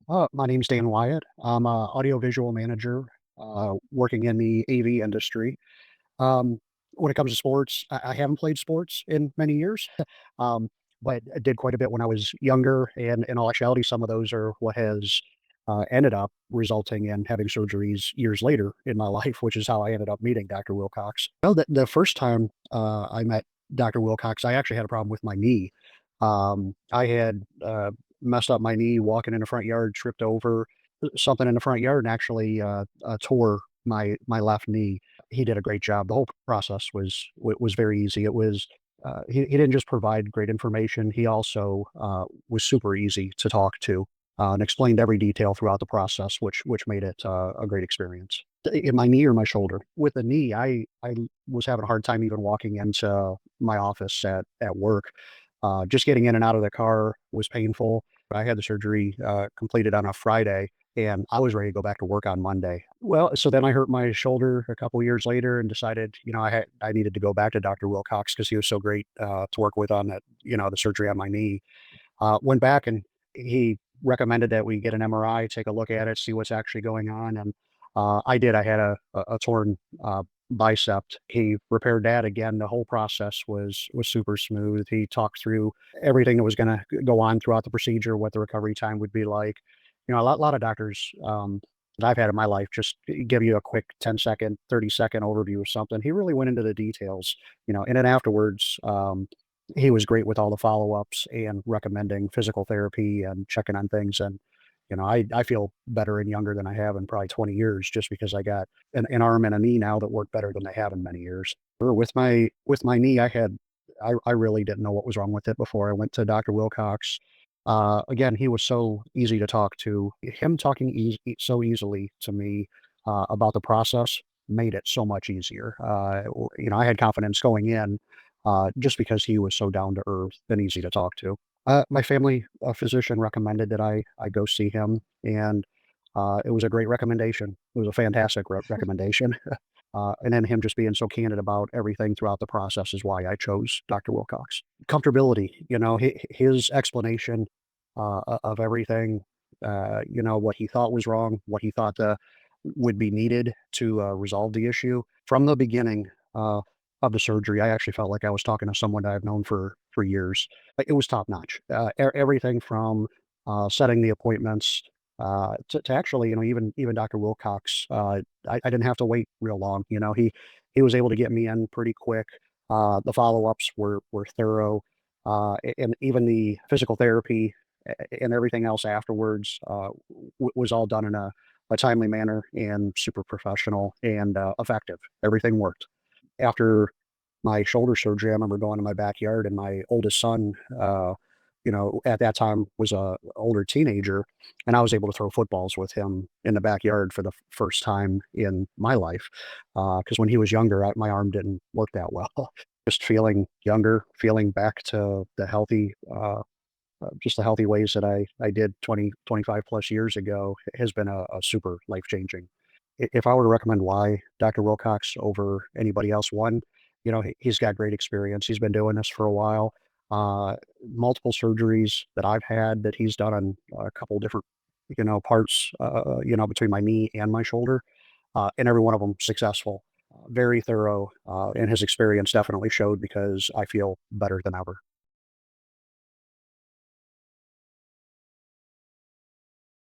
My name's Dan Wyatt. I'm a audiovisual manager working in the AV industry. When it comes to sports, I haven't played sports in many years, um, but I did quite a bit when I was younger. And in all actuality, some of those are what has ended up resulting in having surgeries years later in my life, which is how I ended up meeting Dr. Wilcox. Well, the first time I met Dr. Wilcox, I actually had a problem with my knee. I had messed up my knee walking in the front yard, tripped over something in the front yard, and actually tore my left knee. He did a great job. The whole process was very easy. It was he didn't just provide great information. He also was super easy to talk to and explained every detail throughout the process, which made it a great experience. In my knee or my shoulder, with the knee, I was having a hard time even walking into my office at work. Just getting in and out of the car was painful. I had the surgery completed on a Friday, and I was ready to go back to work on Monday. Well, so then I hurt my shoulder a couple years later and decided, I needed to go back to Dr. Wilcox because he was so great to work with on that, the surgery on my knee. Went back and he recommended that we get an MRI, take a look at it, see what's actually going on. And I did. I had a torn bicep. He repaired that again. The whole process was super smooth. He talked through everything that was going to go on throughout the procedure, what the recovery time would be like. A lot of doctors that I've had in my life just give you a quick 10-second, 30-second overview of something. He really went into the details, and then afterwards, he was great with all the follow-ups and recommending physical therapy and checking on things. And, I feel better and younger than I have in probably 20 years just because I got an arm and a knee now that work better than they have in many years. With my knee, I really didn't know what was wrong with it before I went to Dr. Wilcox. Again, he was so easy to talk to. Him talking so easily to me about the process made it so much easier. I had confidence going in just because he was so down to earth and easy to talk to. My family physician recommended that I go see him, and it was a great recommendation. It was a fantastic recommendation. And then him just being so candid about everything throughout the process is why I chose Dr. Wilcox. Comfortability, his explanation of everything, what he thought was wrong, what he thought would be needed to resolve the issue. From the beginning of the surgery, I actually felt like I was talking to someone that I've known for years. It was top notch. Everything from setting the appointments to actually, even Dr. Wilcox, I didn't have to wait real long. He was able to get me in pretty quick. The follow-ups were thorough, and even the physical therapy and everything else afterwards was all done in a timely manner and super professional and effective. Everything worked. After my shoulder surgery, I remember going to my backyard and my oldest son, at that time was a older teenager, and I was able to throw footballs with him in the backyard for the first time in my life. Because when he was younger, my arm didn't work that well. Just feeling younger, feeling back to just the healthy ways that I did 25 plus years ago has been a super life changing. If I were to recommend why Dr. Wilcox over anybody else, one, he's got great experience. He's been doing this for a while. Multiple surgeries that I've had that he's done on a couple different, parts, between my knee and my shoulder, and every one of them successful. Very thorough, and his experience definitely showed because I feel better than ever.